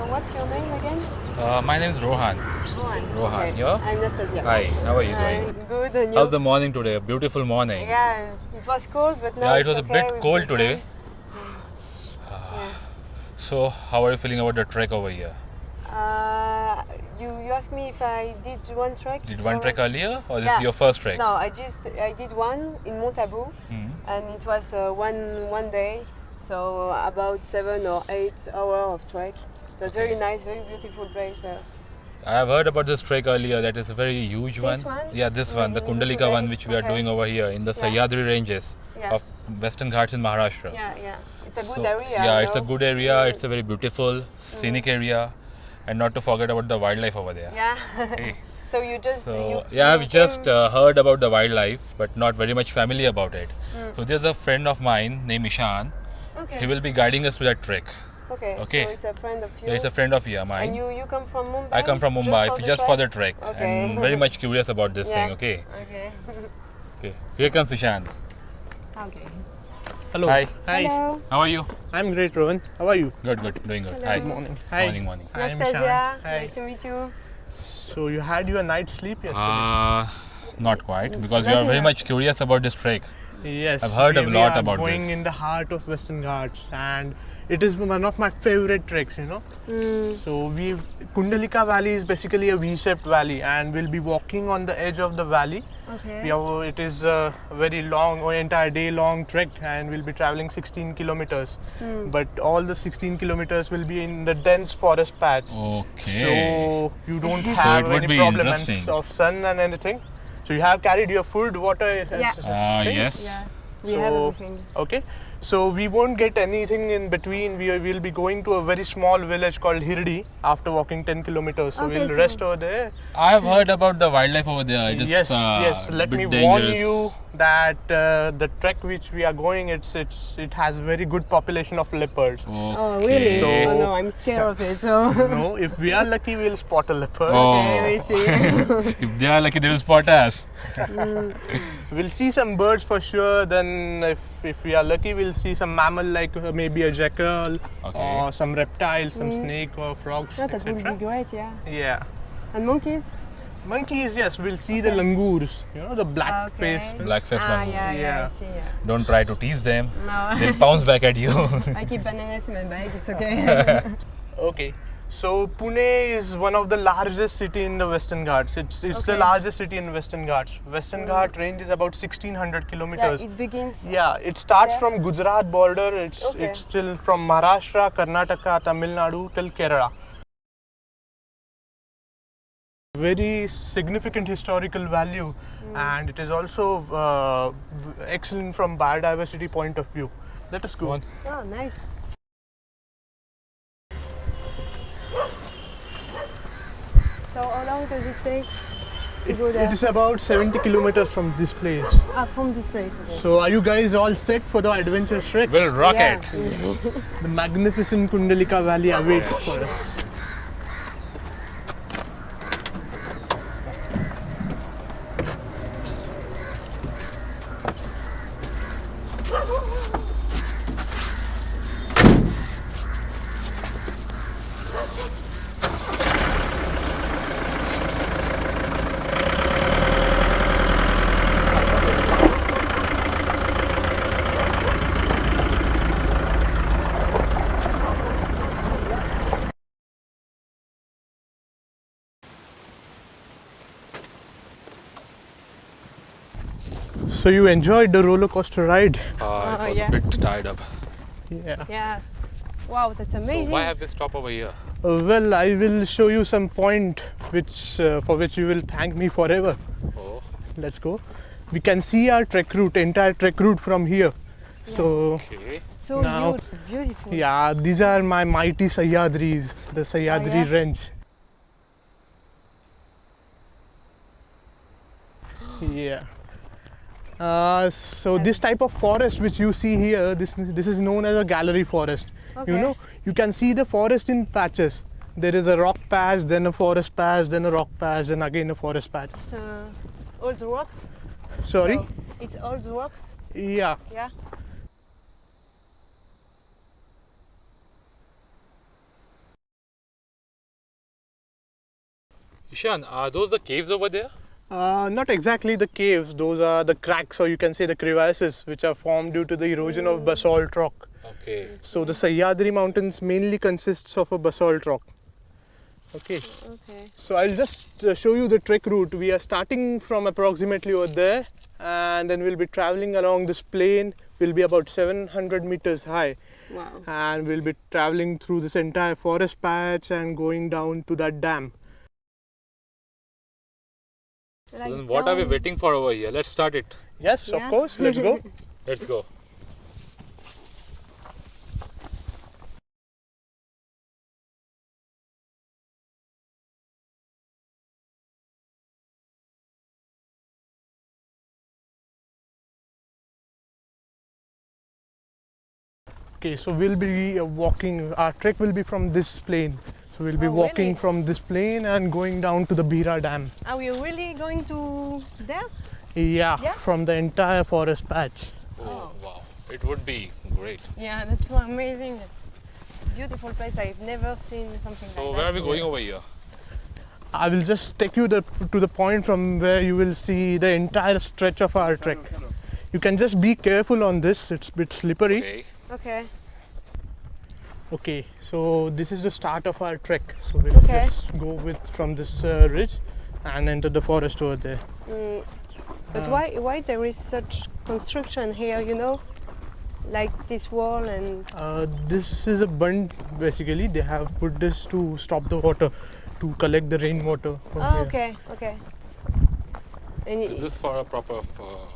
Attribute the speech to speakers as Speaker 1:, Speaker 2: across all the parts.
Speaker 1: What's your name again?
Speaker 2: My name is Rohan. Rohan,
Speaker 1: okay.
Speaker 2: yeah?
Speaker 1: I'm Nastasia.
Speaker 2: Hi, how are you doing?
Speaker 1: Good, and you?
Speaker 2: How's the morning today? A beautiful morning.
Speaker 1: Yeah, it was cold, but now
Speaker 2: Yeah, it
Speaker 1: it's
Speaker 2: was
Speaker 1: okay
Speaker 2: a bit
Speaker 1: with
Speaker 2: cold
Speaker 1: the
Speaker 2: today.
Speaker 1: sun.
Speaker 2: So, how are you feeling about the trek over here?
Speaker 1: You asked me if I did one trek.
Speaker 2: Did one trek earlier, or this
Speaker 1: Yeah.
Speaker 2: is your first trek?
Speaker 1: No, I did one in Montabou, and it was one day, so about 7 or 8 hours of trek. It was very nice, very beautiful place.
Speaker 2: I have heard about this trek earlier. That is a very huge one.
Speaker 1: This one?
Speaker 2: Yeah, this one, the Kundalika one, which we are doing over here in the Sahyadri ranges of Western Ghats in Maharashtra.
Speaker 1: Yeah. It's a good area.
Speaker 2: Yeah, it's a good area. It's a very beautiful, scenic area, and not to forget about the wildlife over there.
Speaker 1: Yeah.
Speaker 2: Hey.
Speaker 1: So you just
Speaker 2: I've just heard about the wildlife, but not very much familiar about it. So there's a friend of mine named Ishan.
Speaker 1: Okay.
Speaker 2: He will be guiding us to that trek.
Speaker 1: Okay. So it's a friend of you.
Speaker 2: Yeah, it's a friend of mine.
Speaker 1: And you come from Mumbai?
Speaker 2: I come from Mumbai just for the trek.
Speaker 1: Okay.
Speaker 2: And very much curious about this thing. Okay. Here comes Ishan.
Speaker 1: Okay.
Speaker 3: Hello.
Speaker 2: Hi.
Speaker 1: Hello.
Speaker 2: How are you?
Speaker 3: I'm great, Rohan. How are you?
Speaker 2: Good. Doing good.
Speaker 1: Hello.
Speaker 2: Hi.
Speaker 1: Good
Speaker 3: morning. Hi.
Speaker 2: Morning.
Speaker 3: I'm
Speaker 1: Nastasia,
Speaker 3: Ishan. Hi.
Speaker 1: nice to meet you.
Speaker 3: So you had your night's sleep yesterday?
Speaker 2: Not quite, because we
Speaker 1: Not
Speaker 2: are very
Speaker 1: enough.
Speaker 2: much curious about this trek.
Speaker 3: Yes.
Speaker 2: I've heard a
Speaker 3: we
Speaker 2: lot
Speaker 3: are
Speaker 2: about
Speaker 3: going
Speaker 2: this.
Speaker 3: in the heart of Western Ghats, and it is one of my favorite treks, So Kundalika Valley is basically a V-shaped valley, and we'll be walking on the edge of the valley.
Speaker 1: Okay.
Speaker 3: It is a very long, entire day long trek, and we'll be traveling 16 kilometers. But all the 16 kilometers will be in the dense forest patch.
Speaker 2: Okay.
Speaker 3: So you don't
Speaker 2: So
Speaker 3: have
Speaker 2: it would
Speaker 3: any
Speaker 2: be
Speaker 3: problem
Speaker 2: interesting.
Speaker 3: of sun and anything. So you have carried your food, water.
Speaker 1: Yeah.
Speaker 2: Yes.
Speaker 1: Yeah. We have everything.
Speaker 3: Okay. So we won't get anything in between. We will be going to a very small village called Hirdi after walking 10 kilometers. So
Speaker 1: Okay,
Speaker 3: we'll
Speaker 1: so-
Speaker 3: rest over there.
Speaker 2: I have heard about the wildlife over there. It is
Speaker 3: Yes.
Speaker 2: a
Speaker 3: Let
Speaker 2: bit
Speaker 3: me
Speaker 2: dangerous.
Speaker 3: warn you that the trek which we are going, it has very good population of leopards.
Speaker 1: Oh, really?
Speaker 3: So-
Speaker 1: Oh, no, I'm scared of it. So.
Speaker 3: No, if we are lucky, we'll spot a leopard.
Speaker 1: Okay, we see.
Speaker 2: If they are lucky, they will spot us.
Speaker 3: We'll see some birds for sure. Then, if we are lucky, we'll see some mammal like maybe a jackal or some reptiles, some snake or frogs,
Speaker 1: Yeah, that would
Speaker 3: etc.
Speaker 1: be great, yeah.
Speaker 3: Yeah.
Speaker 1: And monkeys?
Speaker 3: Monkeys, yes, we'll see the langurs. The black face.
Speaker 2: Black-faced monkeys.
Speaker 1: Yeah, I
Speaker 3: Yeah.
Speaker 1: see, yeah.
Speaker 2: Don't try to tease them.
Speaker 1: No,
Speaker 2: They'll pounce back at you.
Speaker 1: I keep bananas in my bag, it's okay.
Speaker 3: Okay. So Pune is one of the largest city in the Western Ghats. It's the largest city in Western Ghats. Western Ghat range is about 1600
Speaker 1: Yeah,
Speaker 3: kilometers.
Speaker 1: it begins.
Speaker 3: Yeah, it starts
Speaker 1: there.
Speaker 3: from Gujarat border. It's
Speaker 1: Okay.
Speaker 3: still from Maharashtra, Karnataka, Tamil Nadu till Kerala. Very significant historical value, and it is also excellent from biodiversity point of view. Let us go.
Speaker 1: Oh, nice. So how long does it take to go there?
Speaker 3: It is about 70 kilometers from this place.
Speaker 1: From this place, okay.
Speaker 3: So are you guys all set for the adventure trek?
Speaker 2: We'll rock
Speaker 1: Yeah.
Speaker 2: it.
Speaker 3: The magnificent Kundalika Valley awaits for us. So you enjoyed the roller coaster ride?
Speaker 2: It was
Speaker 1: yeah.
Speaker 2: a bit tied up.
Speaker 3: Yeah.
Speaker 1: Yeah. Wow, that's amazing.
Speaker 2: So why have we stopped over here?
Speaker 3: Well, I will show you some point for which you will thank me forever.
Speaker 2: Oh.
Speaker 3: Let's go. We can see our trek route, entire trek route from here. So
Speaker 2: Okay.
Speaker 1: so
Speaker 3: Now-
Speaker 1: huge. It's beautiful.
Speaker 3: Yeah, these are my mighty sahyadris, the Sahyadri
Speaker 1: yeah?
Speaker 3: range. Yeah. So this type of forest which you see here, this is known as a gallery forest. You
Speaker 1: Okay.
Speaker 3: know, you can see the forest in patches. There is a rock patch, then a forest patch, then a rock patch, then again a forest patch.
Speaker 1: It's old rocks.
Speaker 3: Sorry?
Speaker 1: So it's old rocks.
Speaker 3: Yeah.
Speaker 1: Yeah.
Speaker 2: Ishan, are those the caves over there?
Speaker 3: Not exactly the caves, those are the cracks, or you can say the crevasses, which are formed due to the erosion of basalt rock.
Speaker 2: Okay.
Speaker 3: So the Sahyadri mountains mainly consists of a basalt rock. Okay.
Speaker 1: Okay.
Speaker 3: So I'll just show you the trek route. We are starting from approximately over there, and then we'll be traveling along this plain. We'll be about 700 meters high,
Speaker 1: Wow.
Speaker 3: and we'll be traveling through this entire forest patch and going down to that dam.
Speaker 2: So
Speaker 1: Like
Speaker 2: then what are we
Speaker 1: down-
Speaker 2: waiting for over here? Let's start it.
Speaker 3: Yes,
Speaker 1: Yeah.
Speaker 3: of course. Let's go.
Speaker 2: Let's go.
Speaker 3: Okay, so we'll be walking. Our trek will be from this plain. So we'll be
Speaker 1: Oh,
Speaker 3: walking
Speaker 1: really?
Speaker 3: from this plain and going down to the Bira Dam.
Speaker 1: Are we really going to there?
Speaker 3: Yeah,
Speaker 1: Yeah?
Speaker 3: from the entire forest patch.
Speaker 2: Oh, wow. It would be great.
Speaker 1: Yeah, that's so amazing. Beautiful place. I've never seen something
Speaker 2: So
Speaker 1: like
Speaker 2: where
Speaker 1: that.
Speaker 2: are we going over here?
Speaker 3: I will just take you to the point from where you will see the entire stretch of our trek. You can just be careful on this, it's a bit slippery.
Speaker 2: Okay.
Speaker 1: Okay.
Speaker 3: Okay, so this is the start of our trek. So we'll
Speaker 1: Okay.
Speaker 3: just go from this ridge and enter the forest over there.
Speaker 1: But why there is such construction here? You know, like this wall and
Speaker 3: This is a bund basically. They have put this to stop the water, to collect the rainwater from here.
Speaker 1: okay, okay. And
Speaker 2: Is this for a proper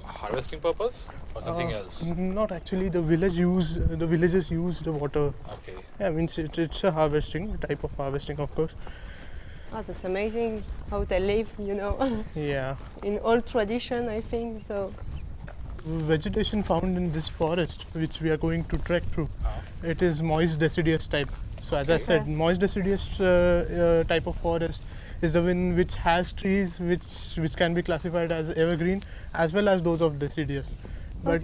Speaker 2: harvesting purpose or something else?
Speaker 3: Not actually. The villages use the water.
Speaker 2: Okay.
Speaker 3: Yeah, I mean it's a harvesting type of harvesting, of course.
Speaker 1: oh, that's amazing how they live. You know,
Speaker 3: Yeah.
Speaker 1: in old tradition, I think. So
Speaker 3: Vegetation found in this forest, which we are going to trek through, it is moist deciduous type. So as I said, moist deciduous type of forest is the one which has trees which can be classified as evergreen as well as those of deciduous. But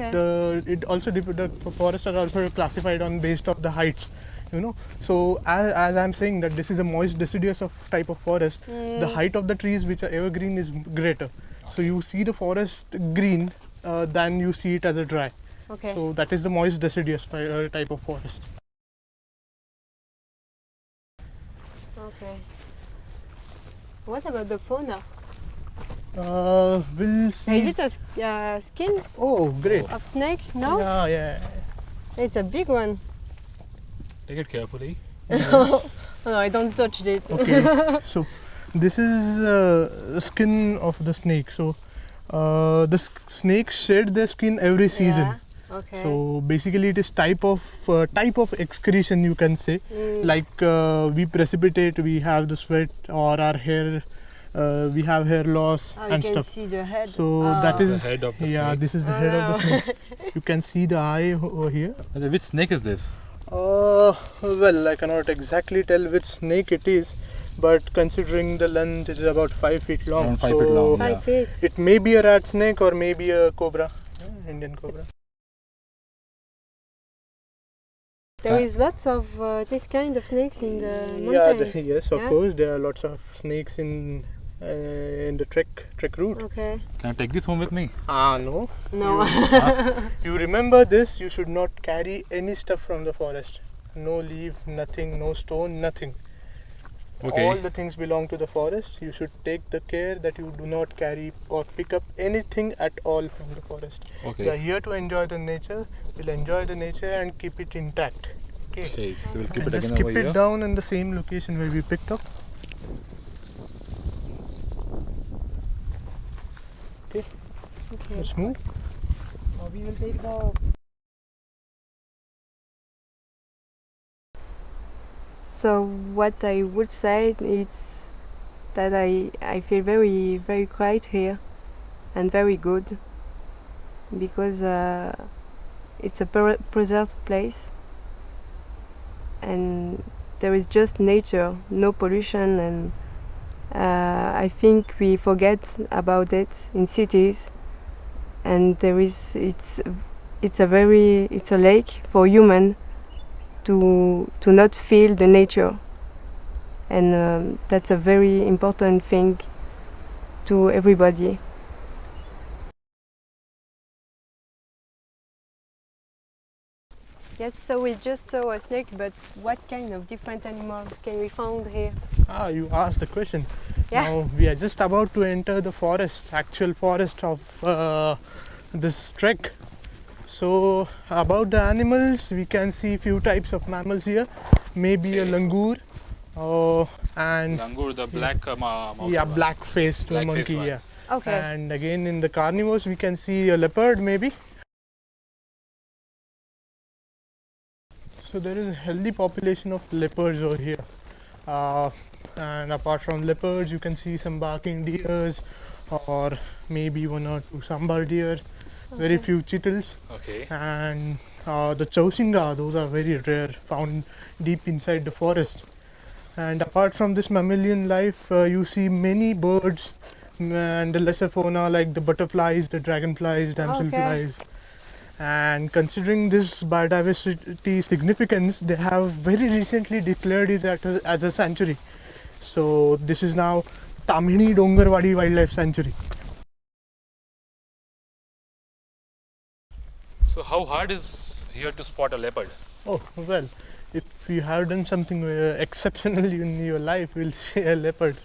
Speaker 3: it also the forests are also classified on based of the heights. You know, so as I'm saying that this is a moist deciduous of type of forest, the height of the trees which are evergreen is greater. So you see the forest green than you see it as a dry.
Speaker 1: okay.
Speaker 3: So that is the moist deciduous type of forest.
Speaker 1: Okay. What about the fauna?
Speaker 3: We'll see.
Speaker 1: Is it a skin
Speaker 3: Oh, great.
Speaker 1: of snakes? No,
Speaker 3: Yeah, yeah.
Speaker 1: it's a big one.
Speaker 2: Take it carefully.
Speaker 1: Oh, no, I don't touch it.
Speaker 3: Okay. So this is the skin of the snake. So the snakes shed their skin every season.
Speaker 1: Yeah. Okay.
Speaker 3: So basically, it is type of excretion, you can say. Like we precipitate, we have the sweat, or our hair, we have hair loss
Speaker 1: oh, you
Speaker 3: and
Speaker 1: can
Speaker 3: stuff.
Speaker 1: see the head.
Speaker 3: So
Speaker 1: Oh.
Speaker 3: that is
Speaker 2: The head of the
Speaker 3: yeah.
Speaker 2: snake.
Speaker 3: This is the head of the snake. You can see the eye over here.
Speaker 2: Which snake is this?
Speaker 3: Well, I cannot exactly tell which snake it is, but considering the length, it is about 5 feet long.
Speaker 2: Around 5 feet long, yeah.
Speaker 1: 5 feet.
Speaker 3: It may be a rat snake or maybe a cobra, Indian cobra.
Speaker 1: There is lots of this kind of snakes in the
Speaker 3: Yeah,
Speaker 1: mountain.
Speaker 3: yes, of
Speaker 1: Yeah?
Speaker 3: course, there are lots of snakes in the trek route.
Speaker 1: Okay.
Speaker 2: Can I take this home with me?
Speaker 3: No.
Speaker 1: No.
Speaker 3: You remember this, you should not carry any stuff from the forest. No leaf, nothing, no stone, nothing.
Speaker 2: Okay.
Speaker 3: All the things belong to the forest. You should take the care that you do not carry or pick up anything at all from the forest.
Speaker 2: Okay.
Speaker 3: We are here to enjoy the nature. We'll enjoy the nature and keep it intact. Okay.
Speaker 2: Okay, so we'll keep
Speaker 3: And
Speaker 2: it
Speaker 3: just
Speaker 2: again
Speaker 3: keep
Speaker 2: over
Speaker 3: it
Speaker 2: here.
Speaker 3: down in the same location where we picked up. Okay.
Speaker 1: Okay.
Speaker 3: Let's move.
Speaker 1: We will take the So what I would say is that I feel very, very quiet here and very good because it's a preserved place and there is just nature, no pollution, and I think we forget about it in cities. And it's a lake for human to not feel the nature, and that's a very important thing to everybody. Yes, so we just saw a snake, but what kind of different animals can we find here?
Speaker 3: You asked the question.
Speaker 1: Yeah.
Speaker 3: Now we are just about to enter the forest, actual forest of this trek. So about the animals, we can see few types of mammals here. Maybe a langur, and
Speaker 2: Langur, the black
Speaker 3: black-faced
Speaker 2: Black-faced
Speaker 3: monkey.
Speaker 2: one.
Speaker 3: Yeah.
Speaker 1: Okay.
Speaker 3: And again in the carnivores, we can see a leopard maybe. So there is a healthy population of leopards over here. And apart from leopards, you can see some barking deers or maybe one or two sambar deer, very few chitals,
Speaker 2: Okay.
Speaker 3: and the chausinga, those are very rare, found deep inside the forest. And apart from this mammalian life, you see many birds and the lesser fauna like the butterflies, the dragonflies, damselflies. And considering this biodiversity significance, they have very recently declared it as a sanctuary. So this is now a.Tamhini Dongarwadi Wildlife Sanctuary.
Speaker 2: So how hard is here to spot a leopard?
Speaker 3: Oh well, if you have done something exceptional in your life, you'll see a leopard.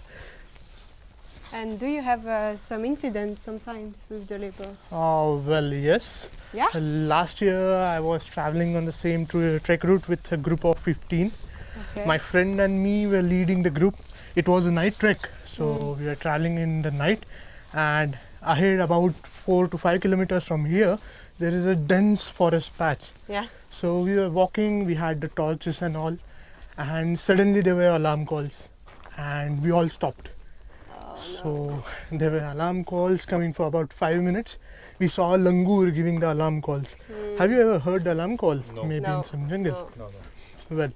Speaker 1: And do you have some incidents sometimes with the leopards?
Speaker 3: Oh well, yes.
Speaker 1: Yeah?
Speaker 3: Last year I was traveling on the same trek route with a group of 15.
Speaker 1: Okay.
Speaker 3: My friend and me were leading the group. It was a night trek, so we were traveling in the night, and ahead about 4 to 5 kilometers from here, there is a dense forest patch.
Speaker 1: Yeah.
Speaker 3: So we were walking, we had the torches and all, and suddenly there were alarm calls, and we all stopped. So there were alarm calls coming for about 5 minutes. We saw a langur giving the alarm calls. Have you ever heard the alarm call?
Speaker 2: No.
Speaker 3: Maybe
Speaker 1: No.
Speaker 3: in some jungle.
Speaker 1: No.
Speaker 3: Well,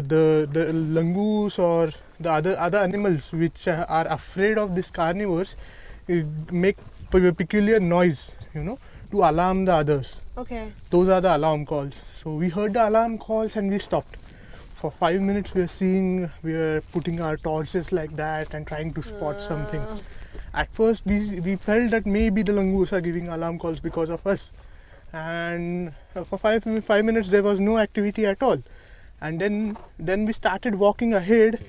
Speaker 3: the langurs or the other animals which are afraid of these carnivores make peculiar noise, to alarm the others.
Speaker 1: Okay.
Speaker 3: Those are the alarm calls. So we heard the alarm calls and we stopped. For 5 minutes we were putting our torches like that and trying to spot something. At first we felt that maybe the langurs are giving alarm calls because of us. And for 5 minutes there was no activity at all. And then we started walking ahead,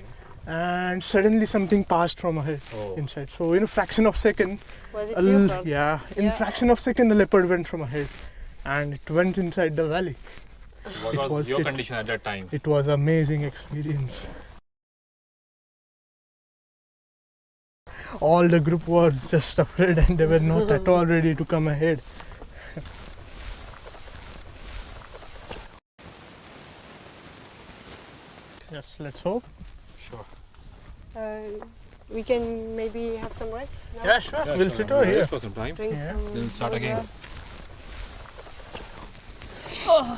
Speaker 3: and suddenly something passed from ahead inside. So in a fraction of second,
Speaker 1: Was it leopards?
Speaker 3: in fraction of second a leopard went from ahead, and it went inside the valley.
Speaker 2: What was your condition at that time?
Speaker 3: It was amazing experience. All the group was just afraid and they were not at all ready to come ahead. Yes, let's hope.
Speaker 2: Sure.
Speaker 1: We can maybe have some rest now?
Speaker 3: Yeah, sure. We'll sit over here.
Speaker 2: For some time.
Speaker 1: Drink
Speaker 3: Yeah.
Speaker 1: some
Speaker 2: Then start
Speaker 1: water.
Speaker 2: again.
Speaker 1: Oh.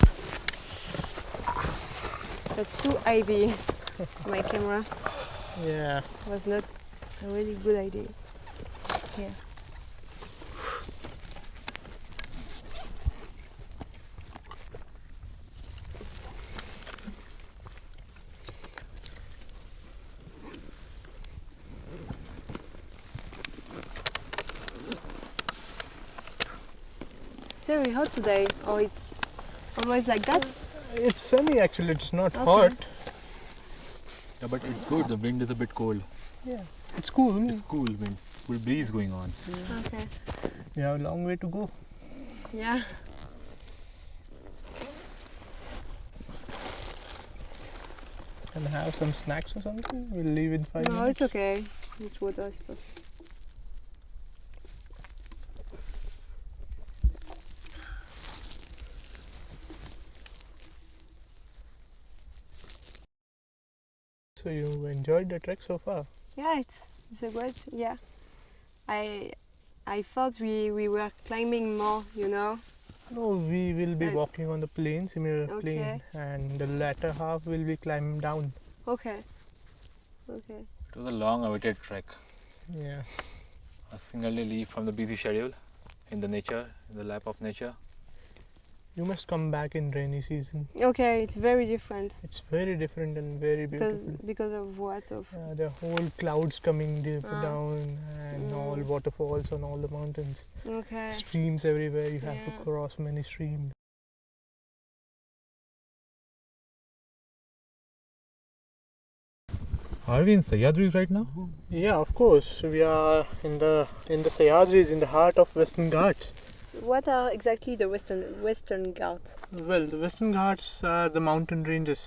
Speaker 1: That's too heavy. My camera
Speaker 3: Yeah.
Speaker 1: was not a really good idea. Here. Very hot today, or it's always like that?
Speaker 3: It's sunny actually, it's not
Speaker 1: Okay.
Speaker 3: hot.
Speaker 2: Yeah, but it's good. The wind is a bit cold.
Speaker 3: Yeah. It's cool.
Speaker 2: It's cool wind. Cool breeze going on.
Speaker 1: Okay.
Speaker 3: We have a long way to go.
Speaker 1: Yeah.
Speaker 3: Can I have some snacks or something? We'll leave in 5
Speaker 1: No,
Speaker 3: minutes.
Speaker 1: it's okay. This water is perfect.
Speaker 3: So you enjoyed the trek so far?
Speaker 1: Yeah, it's a great, yeah. I thought we were climbing more, you know.
Speaker 3: No, we will be
Speaker 1: Uh,
Speaker 3: walking on the plain, similar
Speaker 1: Okay.
Speaker 3: plain, and the latter half will be climbing down.
Speaker 1: Okay. Okay.
Speaker 2: It was a long-awaited trek.
Speaker 3: Yeah.
Speaker 2: A single day leave from the busy schedule in the nature, in the lap of nature.
Speaker 3: You must come back in rainy season.
Speaker 1: Okay, it's very different.
Speaker 3: It's very different and very beautiful.
Speaker 1: Because of what? Of
Speaker 3: The whole clouds coming deep
Speaker 1: Ah.
Speaker 3: down and all waterfalls on all the mountains.
Speaker 1: Okay.
Speaker 3: Streams everywhere. You have to
Speaker 1: Yeah.
Speaker 3: cross many streams.
Speaker 2: Are we in Sahyadri right now?
Speaker 3: Yeah, of course. We are in the sahyadris, in the heart of Western Ghats.
Speaker 1: What are exactly the Western Ghats?
Speaker 3: Well, the Western Ghats are the mountain ranges.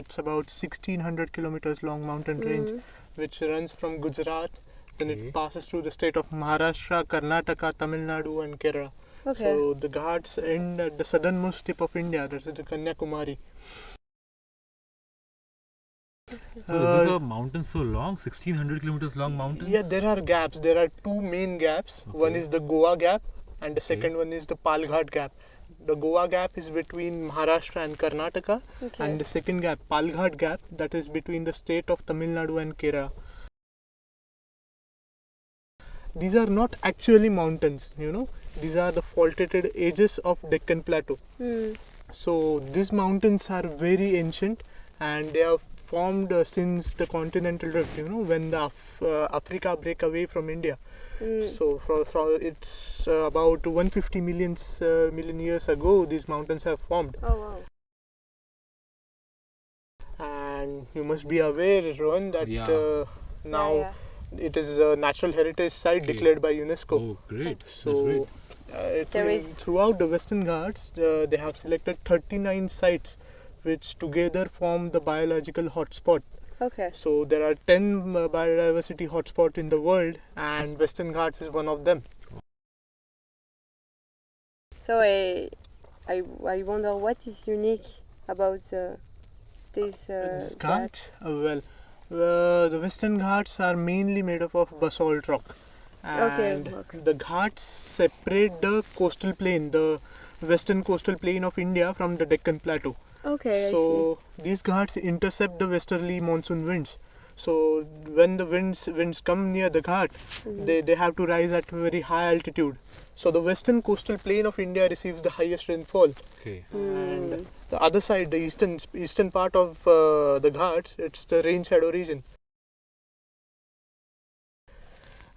Speaker 3: It's about 1600 kilometers long mountain range, which runs from Gujarat. Then
Speaker 2: Okay.
Speaker 3: it passes through the state of Maharashtra, Karnataka, Tamil Nadu, and Kerala.
Speaker 1: Okay.
Speaker 3: So the Ghats end at the southernmost tip of India, that is the Kanyakumari.
Speaker 2: So is this a mountain so long? 1600 kilometers long mountain?
Speaker 3: Yeah, there are gaps. There are two main gaps. One
Speaker 2: Okay.
Speaker 3: is the Goa gap, and the
Speaker 2: Okay.
Speaker 3: second one is the Palghat gap. The Goa gap is between Maharashtra and Karnataka,
Speaker 1: Okay.
Speaker 3: and the second gap, Palghat gap, that is between the state of Tamil Nadu and Kerala. These are not actually mountains, you know. These are the faulted edges of Deccan Plateau. So these mountains are very ancient, and they are formed since the continental drift, you know, when the Africa break away from India. So it's about 150 million years ago these mountains have formed.
Speaker 1: Oh wow.
Speaker 3: And you must be aware, Rohan, that
Speaker 2: Yeah.
Speaker 3: now
Speaker 1: Yeah.
Speaker 3: it is a natural heritage site
Speaker 2: Okay.
Speaker 3: declared by UNESCO.
Speaker 2: Oh, great.
Speaker 3: So
Speaker 2: That's great.
Speaker 1: There is-
Speaker 3: throughout the Western Ghats, they have selected 39 sites which together form the biological hotspot.
Speaker 1: Okay.
Speaker 3: So there are 10 biodiversity hotspots in the world, and Western Ghats is one of them.
Speaker 1: So I wonder what is unique about this
Speaker 3: These
Speaker 1: Ghats.
Speaker 3: Ghats, the Western Ghats are mainly made up of basalt rock, and
Speaker 1: Okay.
Speaker 3: the Ghats separate the coastal plain, the western coastal plain of India, from the Deccan Plateau.
Speaker 1: Okay.
Speaker 3: So these Ghats intercept the westerly monsoon winds. So when the winds come near the Ghat, they have to rise at very high altitude. So the western coastal plain of India receives the highest rainfall,
Speaker 2: Okay.
Speaker 3: and the other side, the eastern part of the Ghats, it's the rain shadow region.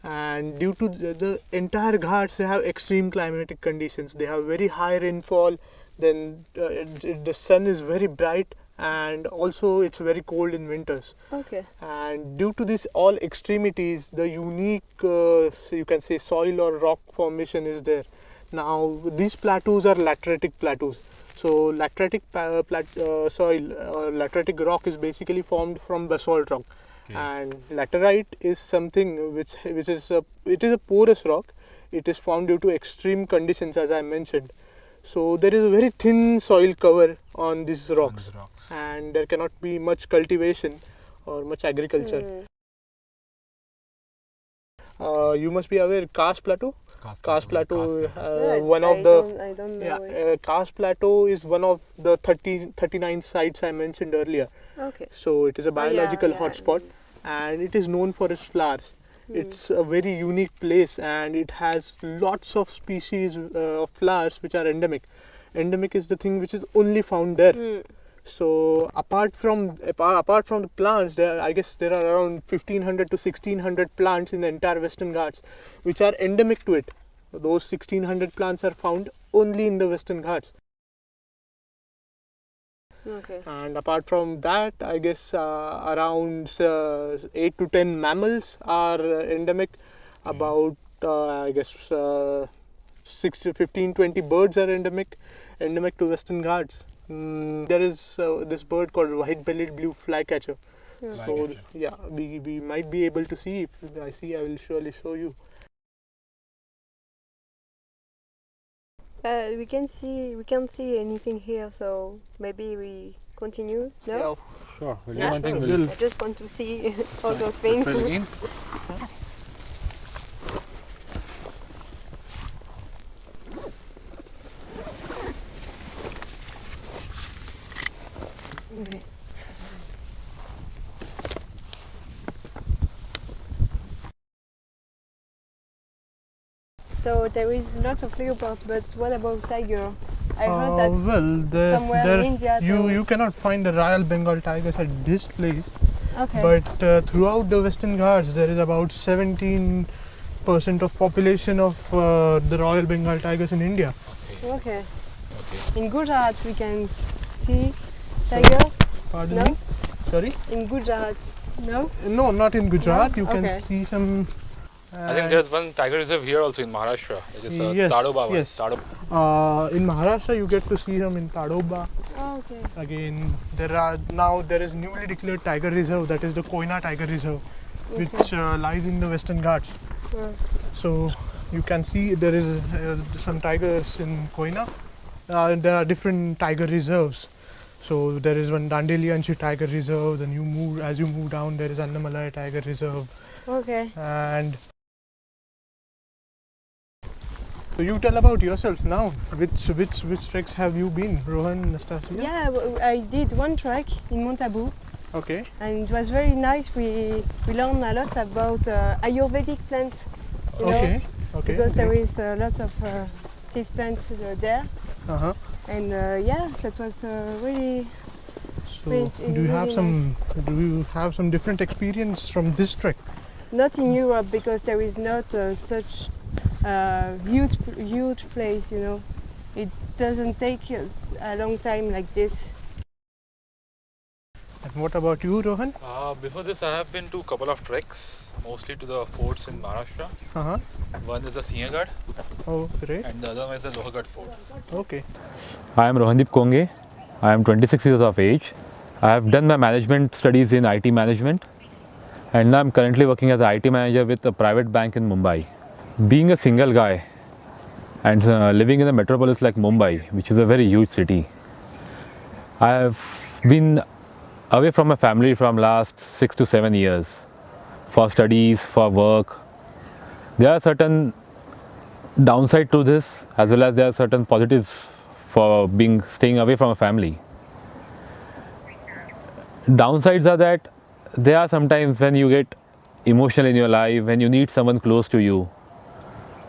Speaker 3: And due to the entire Ghats, they have extreme climatic conditions. They have very high rainfall. Then the sun is very bright, and also it's very cold in winters.
Speaker 1: Okay.
Speaker 3: And due to this all extremities, the unique so you can say soil or rock formation is there. Now these plateaus are lateritic plateaus. So lateritic soil or lateritic rock is basically formed from basalt rock.
Speaker 2: Okay.
Speaker 3: And laterite is something which is a porous rock. It is formed due to extreme conditions, as I mentioned. So there is a very thin soil cover on these rocks,
Speaker 2: On the rocks.
Speaker 3: and there cannot be much cultivation or much agriculture. You must be aware, Karst Plateau. Karst Plateau, one of the
Speaker 1: I don't know. It.
Speaker 3: Karst Plateau is one of the 39 sites I mentioned earlier.
Speaker 1: Okay.
Speaker 3: So it is a biological
Speaker 1: yeah.
Speaker 3: hotspot, and it is known for its flowers. It's a very unique place, and it has lots of species of flowers which are endemic. Endemic is the thing which is only found there. So apart from the plants, I guess there are around 1500 to 1600 plants in the entire Western Ghats which are endemic to it. Those 1600 plants are found only in the Western Ghats.
Speaker 1: Okay.
Speaker 3: And apart from that, I guess around 8 to 10 mammals are endemic. About I guess 6 to 15, 20 birds are endemic to Western Ghats. There is this bird called white-bellied blue flycatcher. So yeah, we might be able to see. If I see, I will surely show you.
Speaker 1: We can't see anything here, so maybe we continue? No?
Speaker 3: Yeah.
Speaker 2: Sure. We'll do
Speaker 1: Yeah,
Speaker 2: one thing.
Speaker 3: sure.
Speaker 2: We'll
Speaker 1: I just want to see all those things.
Speaker 2: fill in.
Speaker 1: Okay. So there is lots of leopards, but what about tiger? I heard that
Speaker 3: Well,
Speaker 1: somewhere
Speaker 3: there
Speaker 1: in India.
Speaker 3: you cannot find the Royal Bengal tigers at this place,
Speaker 1: Okay.
Speaker 3: but throughout the Western Ghats there is about 17% of population of the Royal Bengal tigers in India.
Speaker 1: Okay.
Speaker 2: Okay.
Speaker 1: In Gujarat we can see tigers.
Speaker 3: Pardon
Speaker 1: No?
Speaker 3: me? Sorry?
Speaker 1: In Gujarat, no?
Speaker 3: No, not in Gujarat.
Speaker 1: No?
Speaker 3: You can
Speaker 1: Okay.
Speaker 3: see some.
Speaker 2: I think there's one tiger reserve here also in Maharashtra. It is
Speaker 3: Yes,
Speaker 2: Tadoba one.
Speaker 3: yes.
Speaker 2: Tadoba.
Speaker 3: In Maharashtra, you get to see them in Tadoba.
Speaker 1: Oh, okay.
Speaker 3: Again, there is newly declared tiger reserve, that is the Koina Tiger Reserve, which lies in the Western Ghats.
Speaker 1: Yeah.
Speaker 3: So you can see there is some tigers in Koina. There are different tiger reserves. So there is one Dandelianchi Tiger Reserve. Then as you move down, there is Annamalai Tiger Reserve.
Speaker 1: Okay.
Speaker 3: And so you tell about yourself now. Which treks have you been, Rohan, Nastasia?
Speaker 1: Yeah, I did one trek in Montabu,
Speaker 3: Okay.
Speaker 1: and it was very nice. We learned a lot about Ayurvedic plants, you know,
Speaker 3: Okay. Okay.
Speaker 1: because there is lots of these plants there,
Speaker 3: Uh-huh.
Speaker 1: and yeah, that was really
Speaker 3: So
Speaker 1: Great,
Speaker 3: do you have
Speaker 1: really
Speaker 3: do you have some different experience from this trek?
Speaker 1: not in Europe because there is not such huge place, you know. It doesn't take us a long time like this.
Speaker 3: And what about you, Rohan?
Speaker 2: Before this, I have been to a couple of treks, mostly to the forts in Maharashtra.
Speaker 3: Uh-huh.
Speaker 2: One is the Sahyadri
Speaker 3: Oh, great.
Speaker 2: and the other one is the Lohargarh fort.
Speaker 3: Okay.
Speaker 4: I am Rohandeep Konge. I am 26 years of age. I have done my management studies in IT management, and now I'm currently working as an IT manager with a private bank in Mumbai. Being a single guy and living in a metropolis like Mumbai, which is a very huge city, I have been away from my family from last 6 to 7 years for studies, for work. There are certain downside to this, as well as there are certain positives for staying away from a family. Downsides are that there are sometimes when you get emotional in your life, when you need someone close to you.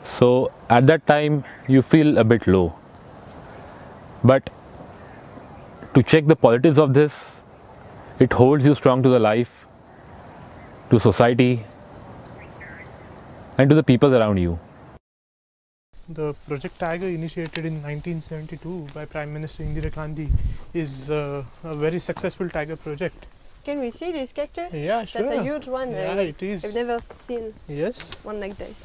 Speaker 4: So at that time you feel a bit low. But to check the positives of this, it holds you strong to the life, to society, and to the people around you.
Speaker 3: The Project Tiger, initiated in 1972 by Prime Minister Indira Gandhi, is a very successful tiger project.
Speaker 1: Can we see this cactus?
Speaker 3: Yeah, sure.
Speaker 1: That's a huge one.
Speaker 3: Yeah, it is.
Speaker 1: I've never seen
Speaker 3: Yes.
Speaker 1: one like this.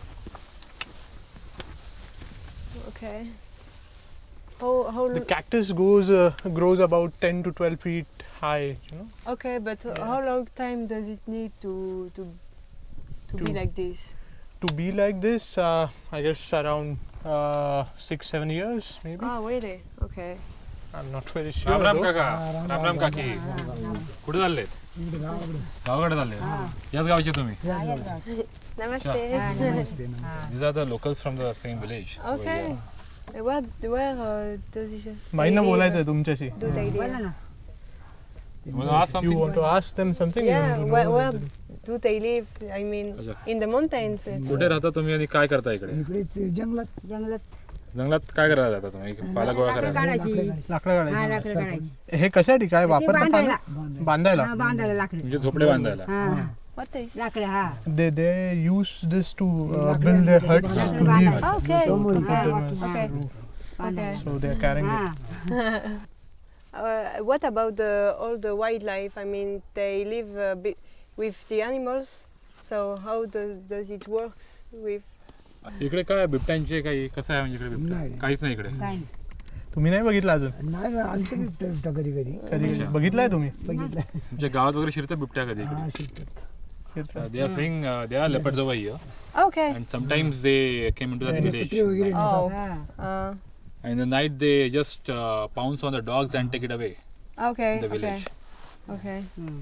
Speaker 1: Okay. How
Speaker 3: The cactus grows about 10 to 12 feet high, you know.
Speaker 1: okay, but how long time does it need to be
Speaker 3: To-
Speaker 1: like this?
Speaker 3: To be like this, I guess around 6-7 years maybe.
Speaker 1: Oh, really? Okay.
Speaker 3: I'm not very sure.
Speaker 2: Ram Ram
Speaker 3: though.
Speaker 2: काका, राम राम काकी. कुठे चाललेत? गावाकडे चालले. याच गावचे तुम्ही?
Speaker 1: Namaste.
Speaker 2: These are the locals from the same village. over
Speaker 1: Okay.
Speaker 2: here.
Speaker 1: Where does it
Speaker 3: माईंना
Speaker 1: they live?
Speaker 3: बोलायचं आहे तुमच्याशी.
Speaker 1: Do they live?
Speaker 2: You want to ask
Speaker 3: You
Speaker 2: something?
Speaker 3: want to ask them something?
Speaker 1: Yeah,
Speaker 3: You know
Speaker 1: where
Speaker 3: that-
Speaker 1: do they live? I mean,
Speaker 2: अच्छा.
Speaker 1: in the mountains.
Speaker 2: कुठे राहता तुम्ही आणि काय करता इकडे?
Speaker 5: इकडेच जंगलात
Speaker 2: जंगलात काय करायला जाता तुम्ही? पाला गोळा करायला?
Speaker 5: काढायची
Speaker 3: लाकडं
Speaker 5: हा
Speaker 3: काढायची.
Speaker 5: लाकडं काढायची
Speaker 3: हे कशासाठी काय वापरतात
Speaker 5: बांधायला.
Speaker 3: बांधायला?
Speaker 5: हा बांधायला लाकडं
Speaker 2: म्हणजे झोपडे बांधायला.
Speaker 5: हा
Speaker 1: What is?
Speaker 5: लाकडं हा
Speaker 3: They use this to build their huts to live.
Speaker 1: Okay.
Speaker 3: To put them
Speaker 1: Okay.
Speaker 3: as roof.
Speaker 1: Okay.
Speaker 3: So they are carrying
Speaker 5: हा
Speaker 3: it.
Speaker 1: What about all the wildlife? I mean, they live with the animals. So how does it works with?
Speaker 2: इकडे काय बिबट्यांचे काही कसं आहे म्हणजे इकडे बिबट्या?
Speaker 5: नाही.
Speaker 2: काहीच नाही इकडे.
Speaker 5: काय
Speaker 3: तुम्ही नाही बघितलं अजून?
Speaker 5: नाही नाही, असतं बिबट्या बिबट्या कधी कधी
Speaker 3: कधी
Speaker 2: अच्छा.
Speaker 3: बघितलंय तुम्ही?
Speaker 5: बघितलं
Speaker 2: तुमच्या गावात वगैरे शिरतात बिबट्या कधी
Speaker 5: हा
Speaker 2: इकडे?
Speaker 5: शिरतात
Speaker 2: They are saying they are leopards over here,
Speaker 1: Okay.
Speaker 2: and sometimes they came into the village.
Speaker 5: कुत्रे वगैरे
Speaker 1: Oh.
Speaker 5: नेतात.
Speaker 1: Uh,
Speaker 2: And in the night they just pounce on the dogs and take it away.
Speaker 1: Okay.
Speaker 2: in the
Speaker 1: Okay.
Speaker 2: village.
Speaker 1: Okay.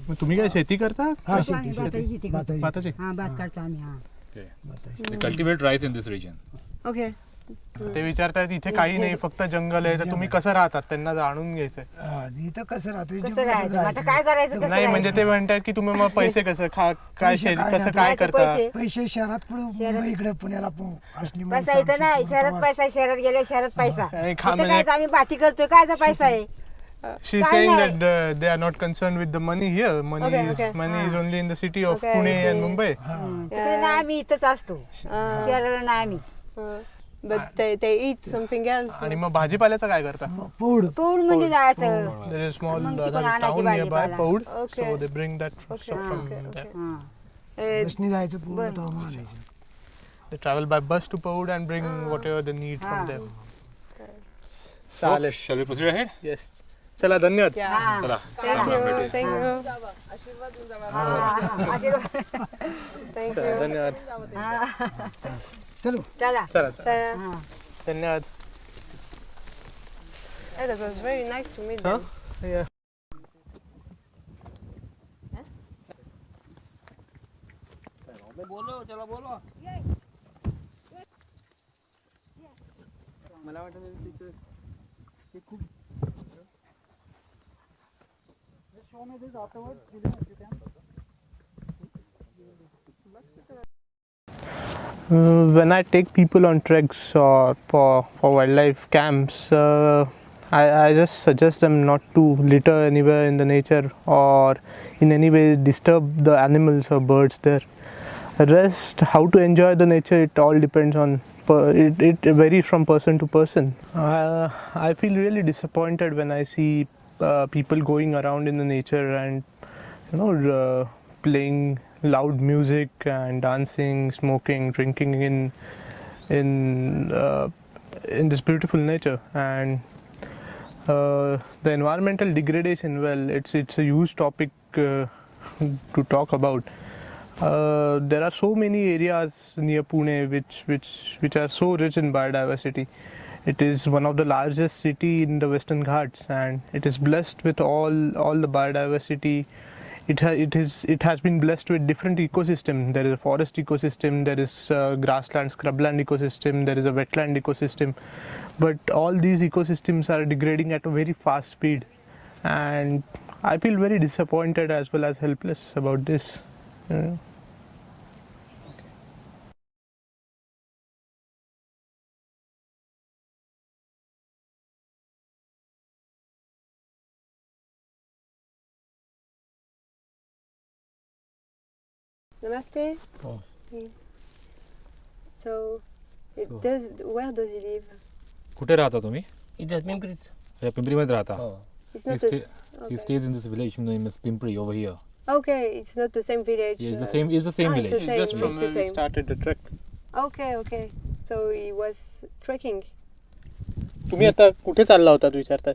Speaker 3: मग तुम्ही काय शेती करता?
Speaker 5: हा शेती भाताची
Speaker 3: भाताची?
Speaker 5: हा भात काढतो आम्ही हा
Speaker 2: Okay.
Speaker 5: भाताची
Speaker 2: They cultivate rice in this region.
Speaker 1: Okay.
Speaker 3: ते विचारतायत इथे काही नाही फक्त जंगल आहे तर तुम्ही कसं राहतात त्यांना जाणून घ्यायचंय.
Speaker 5: हा, इथं कसं राहतो
Speaker 6: कसं राहायचं मग आता काय करायचं कसं
Speaker 3: नाही म्हणजे ते म्हणतात की तुम्ही मग पैसे कसं काय शेती कसं काय करता.
Speaker 6: पैसे
Speaker 5: पैसे शहरात पुढे इकडे पुण्याला असली
Speaker 6: पैसा इथं नाही शहरात पैसा शहरात गेलो शहरात पैसा
Speaker 3: आणि
Speaker 6: इथं काय आम्ही बाती करतोय कायचा पैसा आहे
Speaker 3: She's saying that they are not concerned with the money here. Money is only in the city of
Speaker 1: Okay,
Speaker 3: Pune
Speaker 1: I see.
Speaker 3: and Mumbai.
Speaker 6: तिकडे नाही आम्ही इथंच असतो शहराला नाही आम्ही
Speaker 1: But they eat something else.
Speaker 3: आणि मग भाजीपाल्याचं काय करता?
Speaker 5: पौड
Speaker 6: पौड म्हणजे जायचं
Speaker 3: There is small
Speaker 6: मग तिकडून
Speaker 3: other
Speaker 6: आणायची
Speaker 3: town nearby,
Speaker 6: भाजीपाला.
Speaker 3: Poud.
Speaker 1: Okay.
Speaker 3: So they bring that stuff from there.
Speaker 5: बसनी जायचं पूर्ण जाऊन आणायचं.
Speaker 3: They travel by bus to Poud and bring whatever they need from there. चालेल.
Speaker 2: Shall we proceed ahead?
Speaker 3: Yes. चला धन्यवाद.
Speaker 1: Yeah.
Speaker 2: Chala.
Speaker 1: Thank you. Thank you. Thank you.
Speaker 3: धन्यवाद.
Speaker 5: चलो
Speaker 6: चला
Speaker 3: चला चला. धन्यवाद.
Speaker 1: Hey, that was very nice to meet
Speaker 3: Huh?
Speaker 1: them.
Speaker 3: Yeah. When I take people on treks or for wildlife camps, I just suggest them not to litter anywhere in the nature or in any way disturb the animals or birds there. Rest, how to enjoy the nature, it all depends on, it varies from person to person. I feel really disappointed when I see people going around in the nature and playing loud music and dancing, smoking, drinking in this beautiful nature. And the environmental degradation, well, it's a huge topic to talk about. There are so many areas near Pune which are so rich in biodiversity. It is one of the largest city in the Western Ghats, and it is blessed with all the biodiversity. It has been blessed with different ecosystem. There is a forest ecosystem, there is a grassland, scrubland ecosystem, there is a wetland ecosystem. But all these ecosystems are degrading at a very fast speed, and I feel very disappointed as well as helpless about this.
Speaker 1: Namaste.
Speaker 2: Oh.
Speaker 1: So, where does he live?
Speaker 2: कुठे राहता तुम्ही?
Speaker 7: इथं पिंपरीत.
Speaker 2: या पिंपरीमध्ये राहता.
Speaker 1: It's not
Speaker 2: He stays in this village named as Pimpri over here.
Speaker 1: Okay, it's not the same village.
Speaker 2: Yeah, it's the same. It's the same
Speaker 1: it's
Speaker 2: village.
Speaker 1: the same.
Speaker 3: Just from
Speaker 1: It's the
Speaker 3: where we
Speaker 1: same.
Speaker 3: started the trek.
Speaker 1: Okay. So he was trekking.
Speaker 3: तुम्ही आता कुठे चालला होतात विचारतात.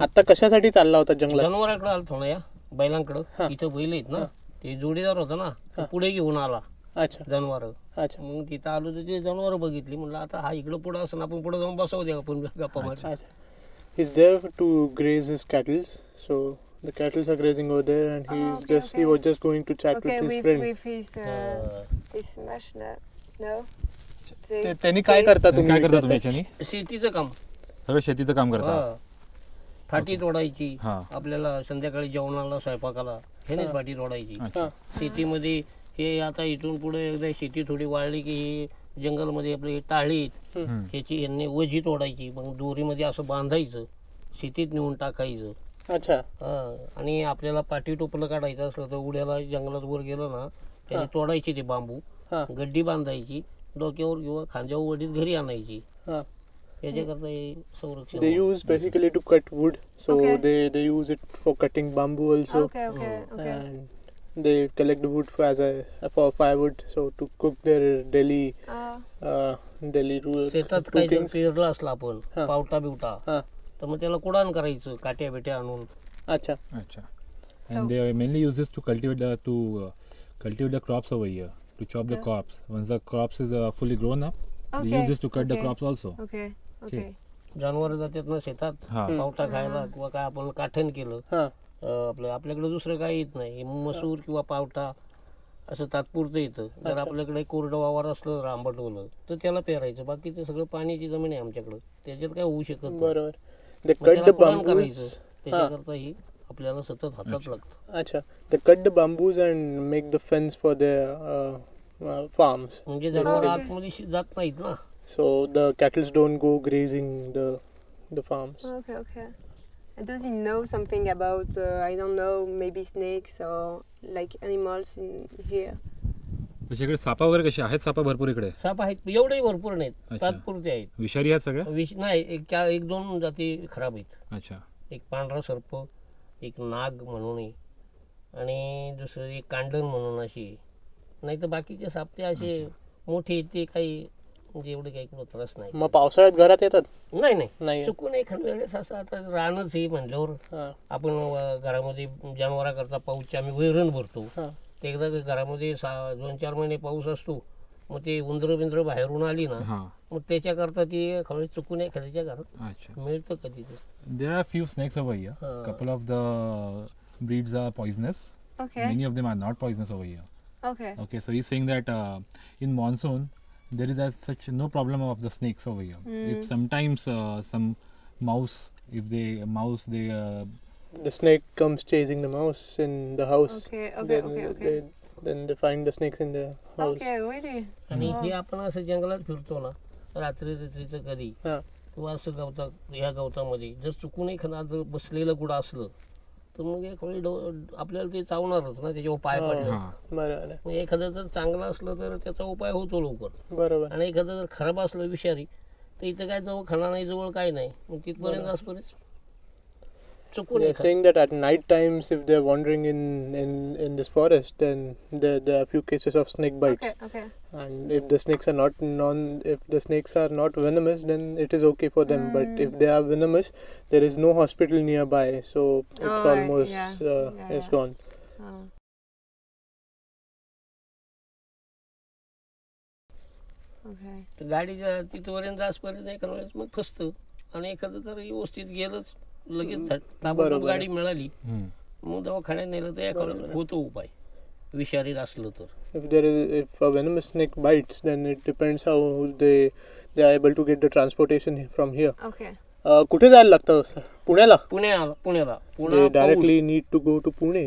Speaker 3: आता कशासाठी चालला होता जंगलात?
Speaker 7: जनावरांकडे आलो थोडा या बैलांकडं.
Speaker 3: हा.
Speaker 7: इथं बैल आहेत ना, ते जोडीदार होता ना, तो पुढे घेऊन आला
Speaker 3: अच्छा
Speaker 7: जनावर.
Speaker 3: अच्छा
Speaker 7: मग तिथं आलो तर ते जनावर बघितली, म्हणलं आता हा इकडं पुढं असं आपण पुढे जाऊन बसवू द्या आपण गप्पा मार.
Speaker 3: अच्छा. He's there to graze his cattle. So the cattle are grazing over there, and he was just going to chat
Speaker 1: Okay,
Speaker 3: with his friend.
Speaker 1: with his machine. No.
Speaker 3: त्यांनी काय करता
Speaker 2: तुम्ही काय करता तुम्ही याच्यानी?
Speaker 7: शेतीचं काम.
Speaker 2: सगळं शेतीचं काम करता.
Speaker 7: हा. फाटी तोडायची
Speaker 2: हा.
Speaker 7: आपल्याला संध्याकाळी जेवणाला स्वयंपाकाला हेनेच फाटी तोडायची.
Speaker 2: अच्छा.
Speaker 7: शेतीमध्ये हे आता इथून पुढे एकदा शेती थोडी वाढली की हे जंगलमध्ये आपले टाळीत ह्याची यांनी वजी तोडायची, मग दोरीमध्ये असं बांधायचं, शेतीत नेऊन टाकायचं.
Speaker 3: अच्छा
Speaker 7: आणि आपल्याला पाठी टोपलं काढायचं असलं तर उड्याला जंगलात वर गेलं ना, त्याने तोडायची ते बांबू, गड्डी बांधायची, डोक्यावर किंवा खांद्यावर वडीत घरी आणायची. याच्याकरता हे संरक्षण.
Speaker 3: They use basically to cut wood, so they use it for cutting bamboo also.
Speaker 1: Okay.
Speaker 3: And they collect the wood for firewood, so to cook their daily
Speaker 7: शेतात काही जर पेरलं असलं आपण पावटा बिवटा तर मग त्याला कुडाण करायचं काट्या बिट्या आणून.
Speaker 3: अच्छा.
Speaker 2: And they mainly use this to cultivate the crops over here, to chop the crops. Once the crops is fully grown up, they use this to cut the crops also.
Speaker 1: Okay.
Speaker 7: जनावर जातात ना शेतात पावटा खायला किंवा काय आपण काठण केलं आपल्याकडे दुसरं काही येत नाही. मसूर किंवा पावटा असं तात्पुरतं येतं. जर आपल्याकडे कोरडं वावर असलं आंबटवलं तर त्याला पेरायचं. बाकीचं सगळं पाण्याची जमीन आहे आमच्याकडं, त्याच्यात काय होऊ शकत नाही.
Speaker 3: बरोबर.
Speaker 7: मग त्याला कुडाण करायचं, त्याच्याकरता ही आपल्याला सतत हातात लागतं.
Speaker 3: अच्छा, they cut the bamboos and make the fence for their farms.
Speaker 7: म्हणजे जनावर आतमध्ये जात नाहीत ना.
Speaker 3: So the cattle don't go grazing the farms.
Speaker 1: Okay, okay. And does he know something about, I don't know, maybe snakes or like animals in here?
Speaker 4: इकडे सापा वगैरे कसे आहेत? सापा भरपूर इकडे
Speaker 7: साप आहेत, एवढेही भरपूर नाहीत,
Speaker 4: अच्छा.
Speaker 7: तात्पुरते आहेत.
Speaker 4: विषारी आहेत सगळ्या?
Speaker 7: नाही, एक दोन जाती खराब आहेत.
Speaker 4: अच्छा.
Speaker 7: एक पांढरा सर्प, एक नाग म्हणून आहे, आणि दुसरं एक कांडण म्हणून अशी. नाही तर बाकीचे साप ते असे मोठे, ते काही म्हणजे एवढे काही कुठं त्रास नाही.
Speaker 3: मग पावसाळ्यात घरात येतात?
Speaker 7: नाही, चुकून एखाद्या वेळेस असं आता रानच आहे म्हणल्यावर आपण घरामध्ये जनावराकरता पाऊसचे आम्ही वैरण भरतो. ते एकदा घरामध्ये 2-4 महिने पाऊस असतो, मग ते उंदरं बाहेरून आली ना, मग त्याच्याकरता ती चुकून एखाद्याच्या घरात मिळतं कधी.
Speaker 4: There are few snakes over here. Couple of the breeds are poisonous.
Speaker 1: Okay.
Speaker 4: Many of them are not poisonous over here.
Speaker 1: Okay.
Speaker 4: Okay, so he's saying that in monsoon there is as such no problem of the snakes over here. If sometimes some mouse,
Speaker 3: The snake comes chasing the mouse in the house.
Speaker 1: Okay.
Speaker 3: Then they find the snakes in the house.
Speaker 1: Okay, really?
Speaker 7: आणि हे आपण असं जंगलात फिरतो ना, रात्रीचं कधी किंवा असं ह्या गवतामध्ये जर चुकून एखादा जर बसलेलं कुठं असलं तर मग एक वेळी आपल्याला ते चावणारच ना, त्याच्यावर पाय पडलं.
Speaker 3: बरोबर.
Speaker 7: मग एखादं जर चांगलं असलं तर त्याचा उपाय होतो लवकर.
Speaker 3: बरोबर.
Speaker 7: आणि एखादं जर खराब असलं विषारी तर इथं काय जवळ खाना नाही, जवळ काय नाही, मग तिथपर्यंत असपर्यंत चुकून.
Speaker 3: They're saying that at night times, if they're wandering in this forest, then there are a few cases of snake bites.
Speaker 1: Okay.
Speaker 3: And if the snakes are not venomous, then it is okay for them. But if they are venomous, there is no hospital nearby, so it's almost it's gone.
Speaker 1: Okay.
Speaker 7: तर गाडीच्या तिथपर्यंत जासपर्यंत एखाद्या वेळेस मग फसतं, आणि एखादं तर व्यवस्थित गेलंच लगेच ताबडतोब गाडी मिळाली मग दवाखान्यात नेलं तर एखादं होतो उपाय विषारी असलं तर.
Speaker 3: If a venomous snake bites, then it depends how they are able to get the transportation from here.
Speaker 1: Okay.
Speaker 3: कुठे जायला लागतं? पुण्याला?
Speaker 7: पुण्याला
Speaker 3: They directly need to go to Pune.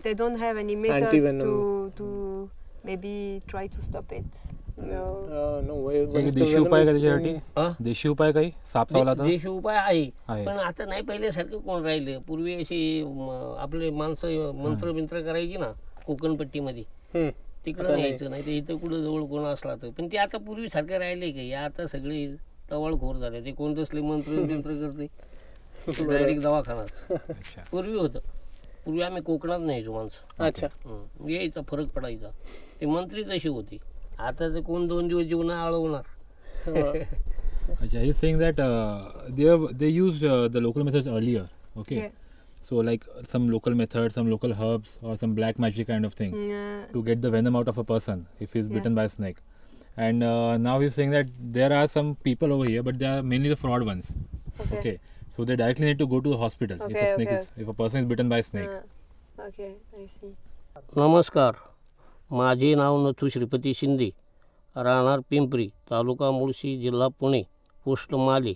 Speaker 1: They don't have any methods to maybe try to stop it. No.
Speaker 3: No.
Speaker 4: देशी उपाय का त्याच्यासाठी? देशी उपाय काही साप चावला तर?
Speaker 7: देशी उपाय आहे, पण आता नाही पहिल्यासारखं कोण राहिले. पूर्वी अशी आपले माणसं मंत्र करायची ना कोकणपट्टीमध्ये, तिकडं न्यायचं. नाही तर इथं कुठं जवळ कोण असला तर. पण ते आता पूर्वीसारखं राहिले का? या आता सगळे टवाळखोर झाले. ते कोण तसले मंत्र करते, डायरेक्ट दवाखानाच. पूर्वी होतं, पूर्वी आम्ही कोकणात न्यायचो माणसं.
Speaker 3: अच्छा.
Speaker 7: यायचा फरक पडायचा. ते मंत्री तशी होती. आता तर कोण 2 दिवस जीवन आळवणार.
Speaker 4: He's saying that they used the local methods earlier. Okay.
Speaker 1: Yeah.
Speaker 4: So like some local methods, some local herbs, or some black magic kind of thing to get the venom out of a person if he's bitten by a snake. And now he's saying that there are some people over here, but they are mainly the fraud ones. Okay. So they directly need to go to the hospital if a person is bitten by a snake.
Speaker 1: Okay, I see.
Speaker 7: नमस्कार, माझे नाव नथू श्रीपती शिंदे, राहणार पिंपरी, तालुका मुळशी, जिल्हा Pune, post माले.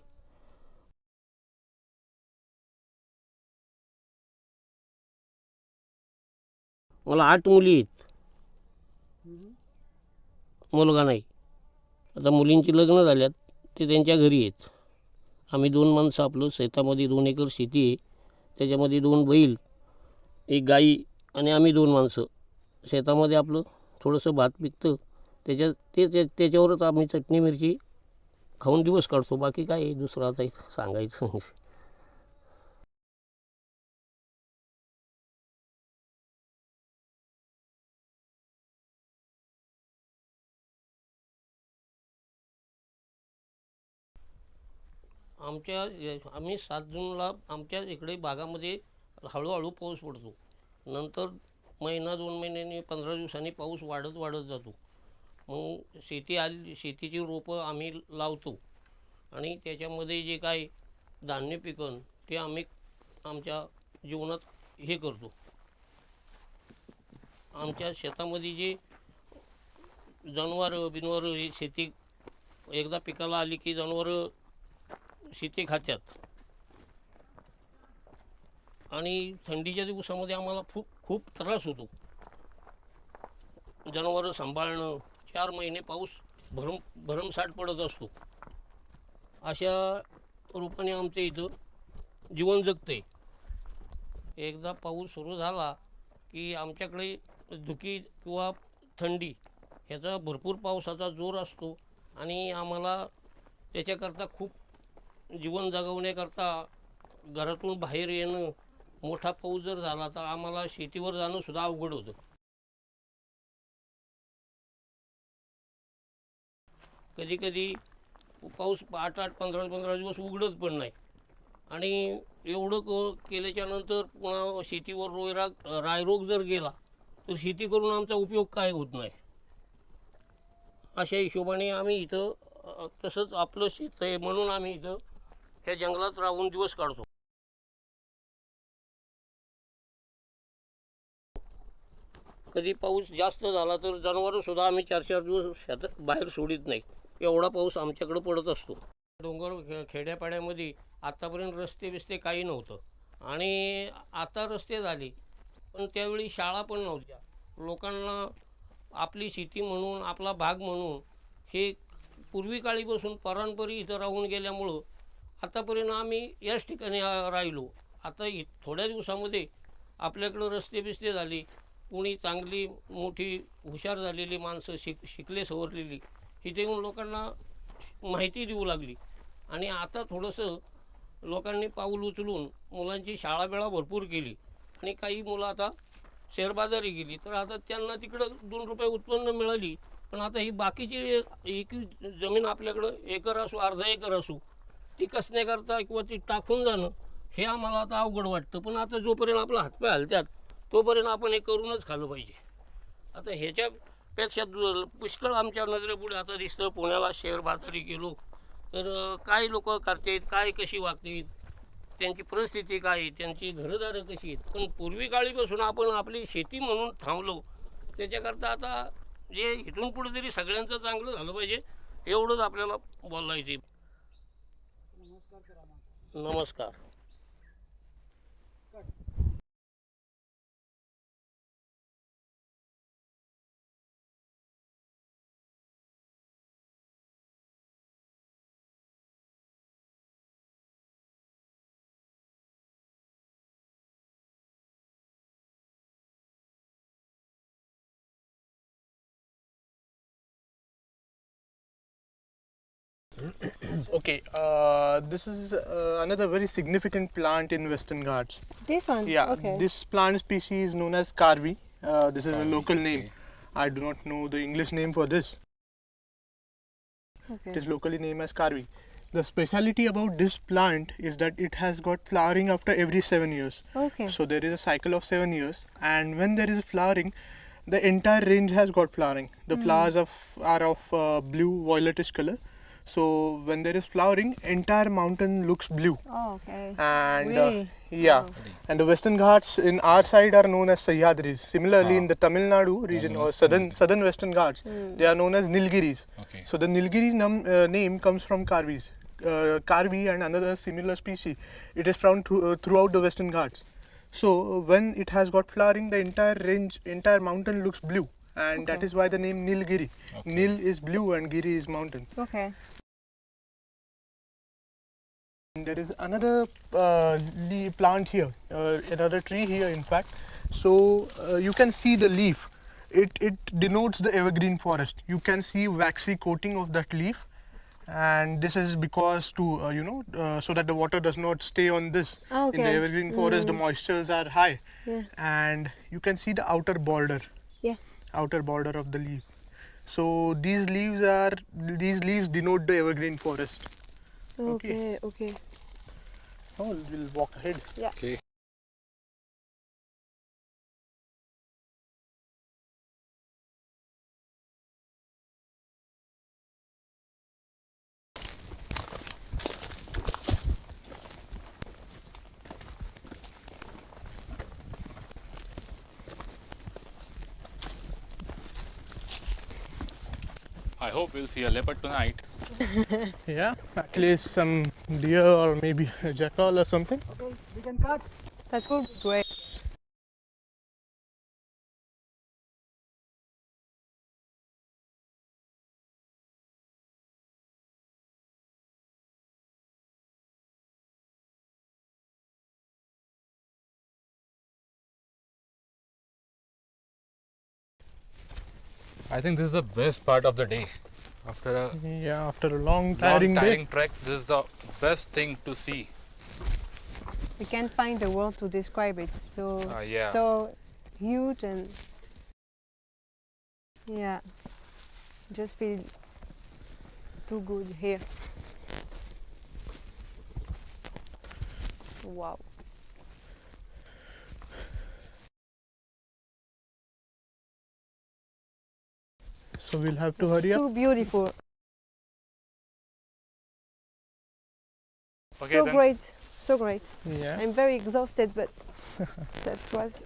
Speaker 7: मला 8 मुली आहेत, मुलगा नाही. आता मुलींची लग्न झाल्यात, ते त्यांच्या घरी आहेत. आम्ही 2 माणसं, आपलं शेतामध्ये 2 एकर शेती आहे, त्याच्यामध्ये 2 बैल, 1 गाई, आणि आम्ही 2 माणसं. शेतामध्ये आपलं थोडंसं भात पिकतं, त्याच्यावरच आम्ही चटणी मिरची खाऊन दिवस काढतो. बाकी काय आहे दुसरं आता सांगायचं. आम्ही 7 जूनला आमच्या इकडे भागामध्ये हळूहळू पाऊस पडतो. नंतर महिना 2 महिन्यांनी 15 दिवसांनी पाऊस वाढत जातो. मग शेतीची रोपं आम्ही लावतो. आणि त्याच्यामध्ये जे काय धान्य पिकन ते आम्ही आमच्या जीवनात हे करतो. आमच्या शेतामध्ये जे जनावरं बिनवरं ही शेती एकदा पिकाला आली की जनावरं शेती खात्यात. आणि थंडीच्या दिवसामध्ये आम्हाला खूप त्रास होतो. जनावरं सांभाळणं, 4 महिने पाऊस भरमसाठ पडत असतो. अशा रूपाने आमच्या इथं जीवन जगते. एकदा पाऊस सुरू झाला की आमच्याकडे धुकी किंवा थंडी ह्याचा भरपूर पावसाचा जोर असतो आणि आम्हाला त्याच्याकरता खूप जीवन जगवण्याकरता घरातून बाहेर येणं, मोठा पाऊस जर झाला तर आम्हाला शेतीवर जाणं सुद्धा अवघड होतं. कधी कधी पाऊस 8-8, 15-15 दिवस उघडत पण नाही. आणि एवढं केल्याच्या नंतर पुन्हा शेतीवर रायरोग जर गेला तर शेती करून आमचा उपयोग काय होत नाही. अशा हिशोबाने आम्ही इथं तसंच आपलं शेत आहे म्हणून आम्ही इथं ह्या जंगलात राहून दिवस काढतो. कधी पाऊस जास्त झाला तर जनावरंसुद्धा आम्ही 4-4 दिवस शेतात बाहेर सोडित नाही. एवढा पाऊस आमच्याकडं पडत असतो. डोंगर खेड्यापाड्यामध्ये आत्तापर्यंत रस्ते बिस्ते काही नव्हतं आणि आता रस्ते झाले, पण त्यावेळी शाळा पण नव्हत्या. लोकांना आपली शेती म्हणून, आपला भाग म्हणून हे पूर्वी काळीपासून परांपरी इथं राहून गेल्यामुळं आतापर्यंत आम्ही याच ठिकाणी राहिलो. आता थोड्या दिवसामध्ये आपल्याकडं रस्ते बिस्ते झाले, कोणी चांगली मोठी हुशार झालेली माणसं शिकले सवरलेली इथे येऊन लोकांना माहिती देऊ लागली. आणि आता थोडंसं लोकांनी पाऊल उचलून मुलांची शाळाबिळा भरपूर केली आणि काही मुलं आता शेअरबाजारी गेली तर आता त्यांना तिकडं 2 रुपये उत्पन्न मिळाली. पण आता ही बाकीची एक जमीन आपल्याकडं एकर असो, अर्धा एकर असो, ती कसण्याकरता किंवा ती टाकून जाणं हे आम्हाला आता अवघड वाटतं. पण आता जोपर्यंत आपला हातपाय हलतात तोपर्यंत आपण हे करूनच खाल्लं पाहिजे. आता ह्याच्यापेक्षा पुष्कळ आमच्या नजरेपुढे आता दिसतं. पुण्याला शेअर बाजारी गेलो तर काय लोक करतात, काय कशी वागतात, त्यांची परिस्थिती काय, त्यांची घरदारं कशी आहेत. पण पूर्वी काळीपासून आपण आपली शेती म्हणून थांबलो. त्याच्याकरता आता जे इथून पुढे तरी सगळ्यांचं चांगलं झालं पाहिजे एवढंच आपल्याला बोलायचं. नमस्कार.
Speaker 3: Okay, this is another very significant plant in Western Ghats.
Speaker 1: This one?
Speaker 3: Yeah,
Speaker 1: Okay.
Speaker 3: this plant species is known as carvi. This is a local name. I do not know the English name for this.
Speaker 1: Okay.
Speaker 3: It is locally named as carvi. The speciality about this plant is that it has got flowering after every 7 years.
Speaker 1: Okay.
Speaker 3: So there is a cycle of 7 years, and when there is flowering, the entire range has got flowering. The flowers are of blue violetish color. So when there is flowering, entire mountain looks blue.
Speaker 1: Oh, okay.
Speaker 3: And
Speaker 1: Really?
Speaker 3: yeah, and the Western Ghats in our side are known as sahyadris. Similarly, in the Tamil Nadu region or southern Western Ghats, they are known as Nilgiris.
Speaker 2: Okay.
Speaker 3: So the Nilgiri name comes from Karvis. Karvi and another similar species. It is found throughout the Western Ghats. So when it has got flowering, the entire range, entire mountain looks blue, and that is why the name Nilgiri.
Speaker 2: Okay.
Speaker 3: Nil is blue and Giri is mountain.
Speaker 1: Okay.
Speaker 3: And there is another plant here, another tree here in fact. So you can see the leaf. It denotes the evergreen forest. You can see waxy coating of that leaf, and this is because to so that the water does not stay on this.
Speaker 1: Okay.
Speaker 3: In the evergreen forest, the moistures are high,
Speaker 1: Yeah.
Speaker 3: and you can see the outer border.
Speaker 1: Yeah.
Speaker 3: Outer border of the leaf. So these leaves denote the evergreen forest.
Speaker 1: Okay. Okay.
Speaker 3: Oh, we'll walk ahead.
Speaker 1: Yeah.
Speaker 2: Okay. I hope we'll see a leopard tonight.
Speaker 3: Yeah, at least some deer or maybe a jackal or something.
Speaker 5: Okay, we can cut.
Speaker 1: That would be great.
Speaker 2: I think this is the best part of the day. After a
Speaker 3: Yeah, after a long
Speaker 2: long,
Speaker 3: tiring
Speaker 2: tiring
Speaker 3: day.
Speaker 2: trek, this is the best thing to see.
Speaker 1: We can't find the word to describe it. So
Speaker 2: Yeah.
Speaker 1: so huge and yeah, just feel too good here. Wow.
Speaker 3: So we'll have to hurry up.
Speaker 1: Too beautiful.
Speaker 2: Okay,
Speaker 1: So
Speaker 2: then.
Speaker 1: great. So great.
Speaker 3: Yeah.
Speaker 1: I'm very exhausted, but that was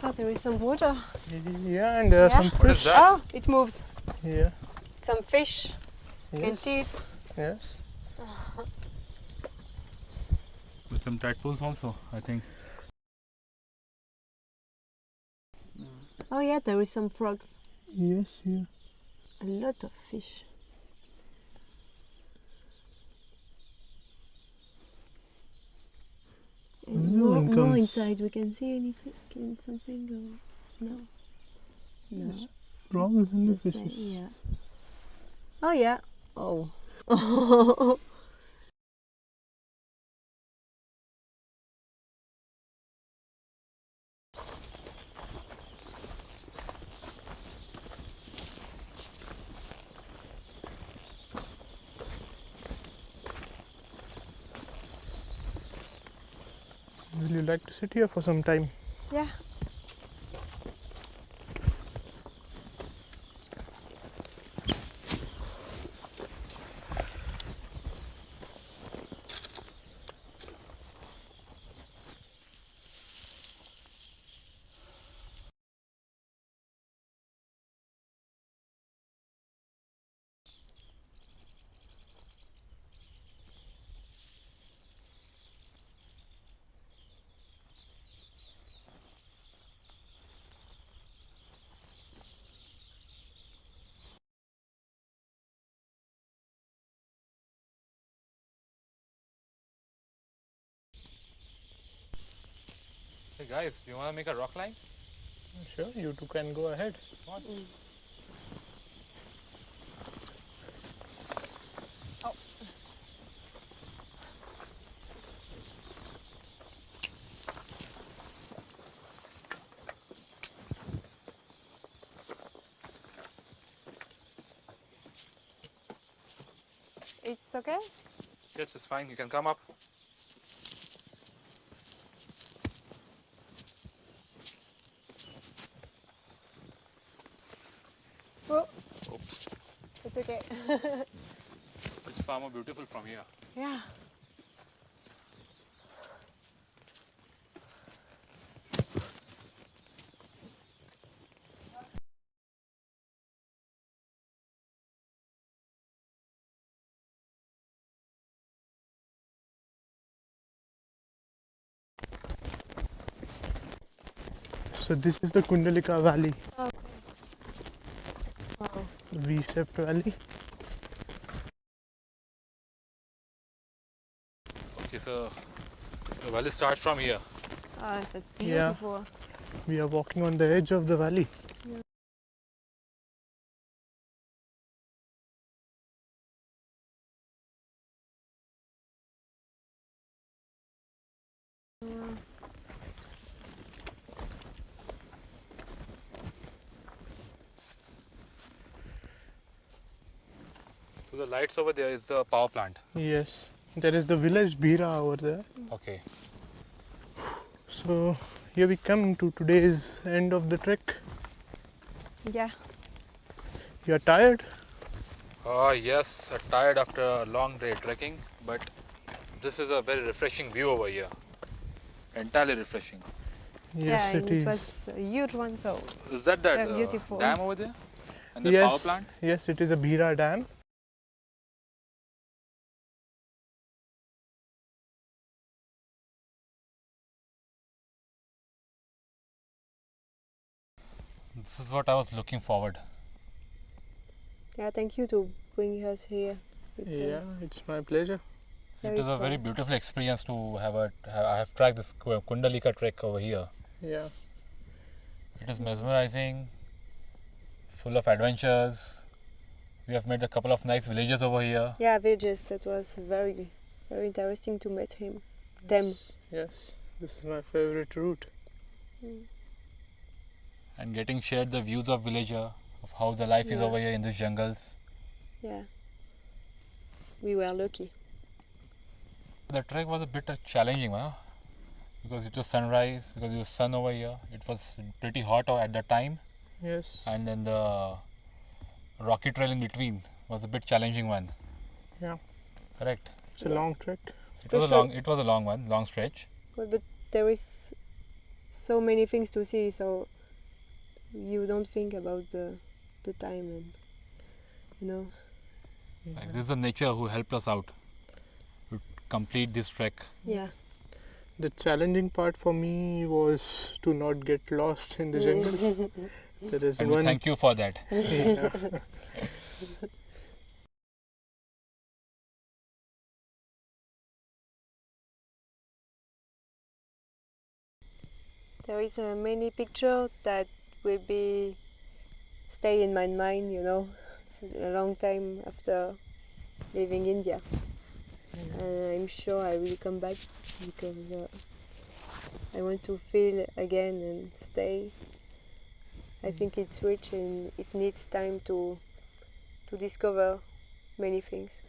Speaker 1: oh, there is some water.
Speaker 3: Yeah, and there are
Speaker 1: Yeah.
Speaker 3: some
Speaker 2: What is
Speaker 3: fish.
Speaker 2: that?
Speaker 1: Oh, it moves.
Speaker 3: Yeah.
Speaker 1: Some fish. You can
Speaker 3: Yes.
Speaker 1: see it.
Speaker 3: Yes.
Speaker 2: With some tadpoles also, I think.
Speaker 1: Oh yeah, there is some frogs.
Speaker 3: Yes. Yeah.
Speaker 1: A lot of fish. And
Speaker 3: Another one
Speaker 1: more
Speaker 3: comes.
Speaker 1: inside. We can see anything, something or no? No.
Speaker 3: Yes. Frogs and the
Speaker 1: Just say,
Speaker 3: fishes.
Speaker 1: yeah. Oh yeah. Oh.
Speaker 3: Will you like to sit here for some time?
Speaker 1: Yeah.
Speaker 2: Hey guys, do you want to make a rock line?
Speaker 3: Sure, you two can go ahead.
Speaker 2: What?
Speaker 1: It's okay?
Speaker 2: Yes, it's fine. You can come up.
Speaker 1: Oh,
Speaker 2: Oops.
Speaker 1: it's okay.
Speaker 2: It's far more beautiful from here.
Speaker 1: Yeah.
Speaker 3: So this is the Kundalika Valley,
Speaker 1: Okay. Wow.
Speaker 3: the V-shaped valley.
Speaker 2: Okay, so the valley starts from here.
Speaker 1: Ah, that's
Speaker 3: Yeah.
Speaker 1: beautiful.
Speaker 3: We are walking on the edge of the valley.
Speaker 2: the lights over there is the power plant.
Speaker 3: Yes, there is the village Bhira over there.
Speaker 2: Okay.
Speaker 3: So here we come to today's end of the trek.
Speaker 1: Yeah.
Speaker 3: You are tired?
Speaker 2: Yes, tired after a long day trekking, but this is a very refreshing view over here. Entirely refreshing.
Speaker 3: Yes,
Speaker 1: and
Speaker 3: it is.
Speaker 1: was a huge one, so
Speaker 2: Is that that
Speaker 1: They're beautiful.
Speaker 2: dam over there? And the
Speaker 3: Yes,
Speaker 2: power plant?
Speaker 3: yes, it is a Bhira dam.
Speaker 2: This is what I was looking forward.
Speaker 1: yeah, thank you to bring us here. It's,
Speaker 3: Yeah, it's my pleasure.
Speaker 2: It is a very
Speaker 1: fun.
Speaker 2: beautiful experience to I have tracked this Kundalika trek over here.
Speaker 3: Yeah.
Speaker 2: It is mesmerizing, full of adventures. We have met a couple of nice villages over here.
Speaker 1: Yeah, villages. That was very interesting to meet them.
Speaker 3: Yes, this is my favorite route.
Speaker 2: And getting shared the views of villager, of how the life is
Speaker 1: Yeah.
Speaker 2: over here in these jungles.
Speaker 1: Yeah, we were lucky.
Speaker 2: The trek was a bit challenging, huh? Because it was sunrise, because it was sun over here. It was pretty hot at that time,
Speaker 3: Yes.
Speaker 2: and then the rocky trail in between was a bit challenging one.
Speaker 3: Yeah.
Speaker 2: Correct.
Speaker 3: It's a long trek.
Speaker 2: It was a long. It was a long one, long stretch.
Speaker 1: But there is so many things to see, so you don't think about the time, and you know.
Speaker 2: Like, this is the nature who helped us out to complete this trek.
Speaker 1: Yeah.
Speaker 3: The challenging part for me was to not get lost in the jungle. There is
Speaker 2: And we
Speaker 3: one.
Speaker 2: thank you for that.
Speaker 3: Yeah.
Speaker 1: There is many picture that will be stay in my mind, you know, so a long time after leaving India. And I'm sure I will come back because I want to feel again and stay. I think it's rich and it needs time to discover many things.